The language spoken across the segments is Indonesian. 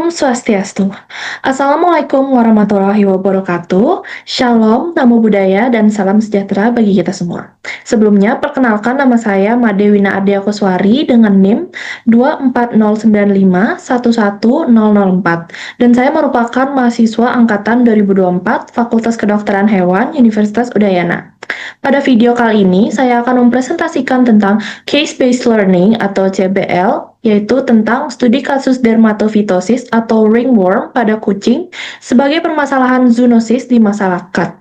Om Swastiastu. Assalamualaikum warahmatullahi wabarakatuh. Shalom, namo buddhaya, dan salam sejahtera bagi kita semua. Sebelumnya, perkenalkan nama saya Made Wina Ardia Kuswari dengan NIM 24095111004 dan saya merupakan mahasiswa angkatan 2024 Fakultas Kedokteran Hewan Universitas Udayana. Pada video kali ini, saya akan mempresentasikan tentang Case-Based Learning atau CBL, yaitu tentang studi kasus dermatofitosis atau ringworm pada kucing sebagai permasalahan zoonosis di masyarakat.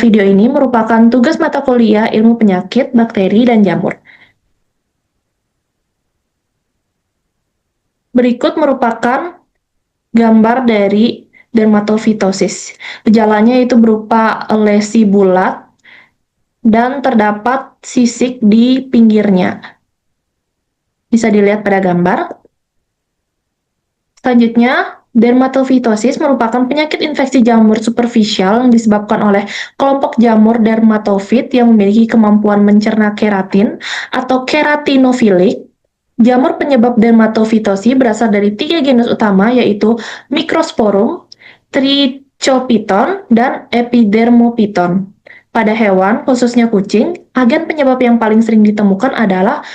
Video ini merupakan tugas mata kuliah ilmu penyakit, bakteri, dan jamur. Berikut merupakan gambar dari dermatofitosis. Gejalanya itu berupa lesi bulat dan terdapat sisik di pinggirnya. Bisa dilihat pada gambar. Selanjutnya, dermatofitosis merupakan penyakit infeksi jamur superficial yang disebabkan oleh kelompok jamur dermatofit yang memiliki kemampuan mencerna keratin atau keratinofilik. Jamur penyebab dermatofitosis berasal dari 3 genus utama, yaitu Microsporum, Trichopiton, dan Epidermophyton. Pada hewan, khususnya kucing, agen penyebab yang paling sering ditemukan adalah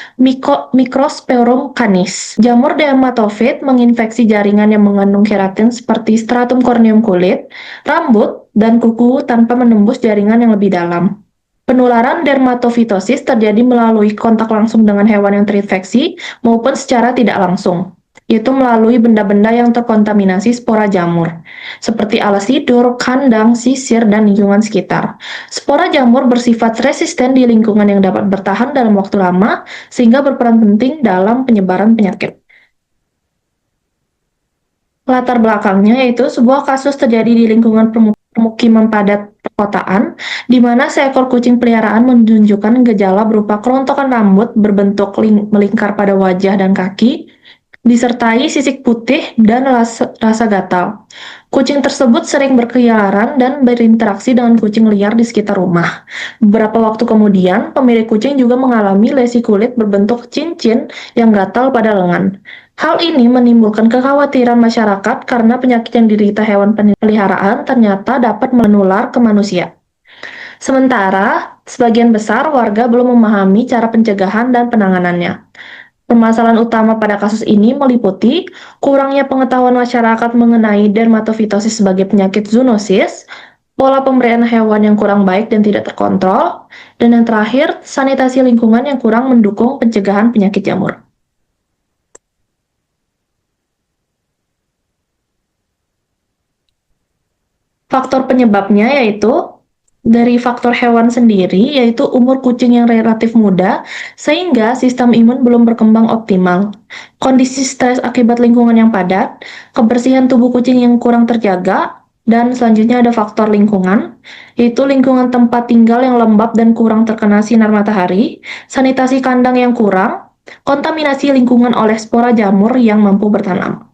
Microsporum canis. Jamur dermatofit menginfeksi jaringan yang mengandung keratin seperti stratum corneum kulit, rambut, dan kuku tanpa menembus jaringan yang lebih dalam. Penularan dermatofitosis terjadi melalui kontak langsung dengan hewan yang terinfeksi maupun secara tidak langsung, yaitu melalui benda-benda yang terkontaminasi spora jamur, seperti alas tidur, kandang, sisir, dan lingkungan sekitar. Spora jamur bersifat resisten di lingkungan yang dapat bertahan dalam waktu lama, sehingga berperan penting dalam penyebaran penyakit. Latar belakangnya yaitu sebuah kasus terjadi di lingkungan pemukiman padat perkotaan, di mana seekor kucing peliharaan menunjukkan gejala berupa kerontokan rambut berbentuk melingkar pada wajah dan kaki, disertai sisik putih dan rasa gatal. Kucing tersebut sering berkeliaran dan berinteraksi dengan kucing liar di sekitar rumah. Beberapa waktu kemudian, pemilik kucing juga mengalami lesi kulit berbentuk cincin yang gatal pada lengan. Hal ini menimbulkan kekhawatiran masyarakat karena penyakit yang diderita hewan peliharaan ternyata dapat menular ke manusia. Sementara, sebagian besar warga belum memahami cara pencegahan dan penanganannya. Permasalahan utama pada kasus ini meliputi kurangnya pengetahuan masyarakat mengenai dermatofitosis sebagai penyakit zoonosis, pola pemberian hewan yang kurang baik dan tidak terkontrol, dan yang terakhir, sanitasi lingkungan yang kurang mendukung pencegahan penyakit jamur. Faktor penyebabnya yaitu dari faktor hewan sendiri, yaitu umur kucing yang relatif muda, sehingga sistem imun belum berkembang optimal. Kondisi stres akibat lingkungan yang padat, kebersihan tubuh kucing yang kurang terjaga, dan selanjutnya ada faktor lingkungan, yaitu lingkungan tempat tinggal yang lembab dan kurang terkena sinar matahari, sanitasi kandang yang kurang, kontaminasi lingkungan oleh spora jamur yang mampu bertanam.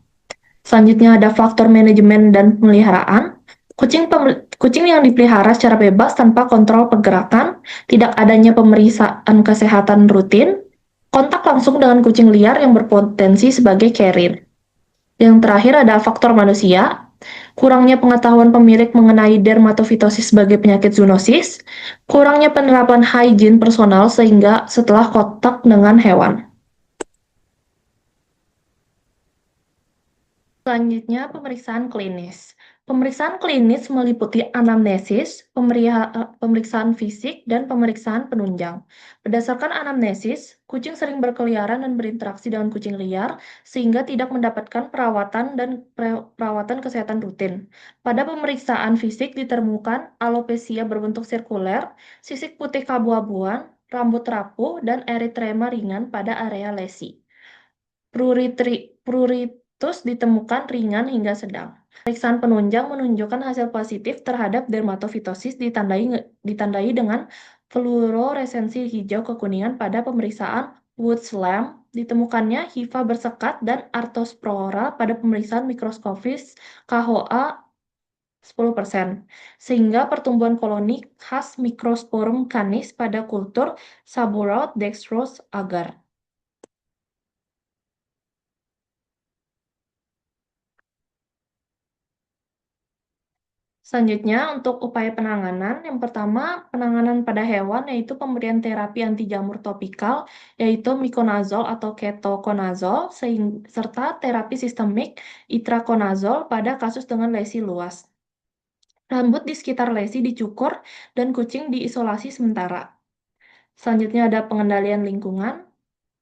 Selanjutnya ada faktor manajemen dan pemeliharaan. Kucing yang dipelihara secara bebas tanpa kontrol pergerakan, tidak adanya pemeriksaan kesehatan rutin, kontak langsung dengan kucing liar yang berpotensi sebagai carrier. Yang terakhir ada faktor manusia, kurangnya pengetahuan pemilik mengenai dermatofitosis sebagai penyakit zoonosis, kurangnya penerapan hygiene personal sehingga setelah kontak dengan hewan. Selanjutnya, pemeriksaan klinis. Pemeriksaan klinis meliputi anamnesis, pemeriksaan fisik, dan pemeriksaan penunjang. Berdasarkan anamnesis, kucing sering berkeliaran dan berinteraksi dengan kucing liar, sehingga tidak mendapatkan perawatan dan perawatan kesehatan rutin. Pada pemeriksaan fisik ditemukan alopecia berbentuk sirkuler, sisik putih keabu-abuan, rambut rapuh, dan eritrema ringan pada area lesi. Pruritus ditemukan ringan hingga sedang. Pemeriksaan penunjang menunjukkan hasil positif terhadap dermatofitosis ditandai dengan fluoresensi hijau kekuningan. Pada pemeriksaan Woods Lamb ditemukannya hifa bersekat dan arthrospora pada pemeriksaan mikroskopis KHA 10%, sehingga pertumbuhan koloni khas Microsporum canis pada kultur Sabouraud dextrose agar. Selanjutnya, untuk upaya penanganan, yang pertama, penanganan pada hewan yaitu pemberian terapi anti jamur topikal, yaitu miconazole atau ketoconazole, serta terapi sistemik itraconazole pada kasus dengan lesi luas. Rambut di sekitar lesi dicukur dan kucing diisolasi sementara. Selanjutnya ada pengendalian lingkungan,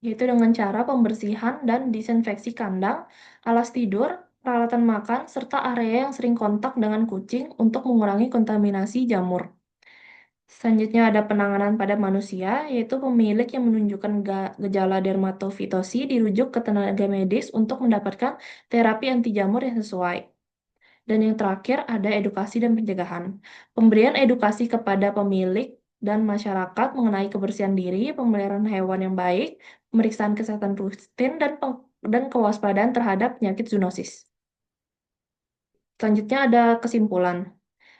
yaitu dengan cara pembersihan dan disinfeksi kandang, alas tidur, peralatan makan, serta area yang sering kontak dengan kucing untuk mengurangi kontaminasi jamur. Selanjutnya ada penanganan pada manusia, yaitu pemilik yang menunjukkan gejala dermatofitosi dirujuk ke tenaga medis untuk mendapatkan terapi anti jamur yang sesuai. Dan yang terakhir ada edukasi dan pencegahan. Pemberian edukasi kepada pemilik dan masyarakat mengenai kebersihan diri, pemeliharaan hewan yang baik, pemeriksaan kesehatan rutin, dan kewaspadaan terhadap penyakit zoonosis. Selanjutnya ada kesimpulan.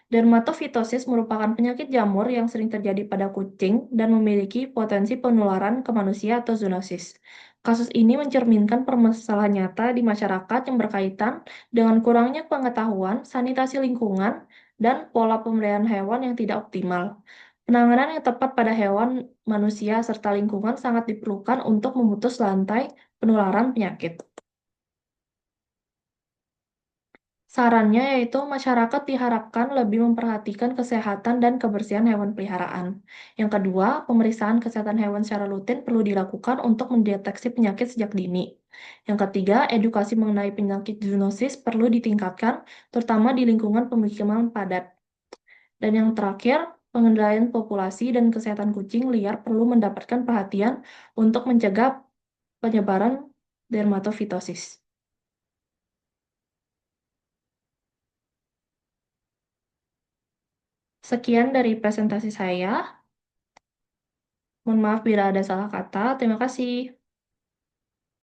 Dermatofitosis merupakan penyakit jamur yang sering terjadi pada kucing dan memiliki potensi penularan ke manusia atau zoonosis. Kasus ini mencerminkan permasalahan nyata di masyarakat yang berkaitan dengan kurangnya pengetahuan, sanitasi lingkungan, dan pola pemeliharaan hewan yang tidak optimal. Penanganan yang tepat pada hewan, manusia, serta lingkungan sangat diperlukan untuk memutus rantai penularan penyakit. Sarannya yaitu masyarakat diharapkan lebih memperhatikan kesehatan dan kebersihan hewan peliharaan. Yang kedua, pemeriksaan kesehatan hewan secara rutin perlu dilakukan untuk mendeteksi penyakit sejak dini. Yang ketiga, edukasi mengenai penyakit zoonosis perlu ditingkatkan, terutama di lingkungan pemukiman padat. Dan yang terakhir, pengendalian populasi dan kesehatan kucing liar perlu mendapatkan perhatian untuk mencegah penyebaran dermatofitosis. Sekian dari presentasi saya. Mohon maaf bila ada salah kata. Terima kasih.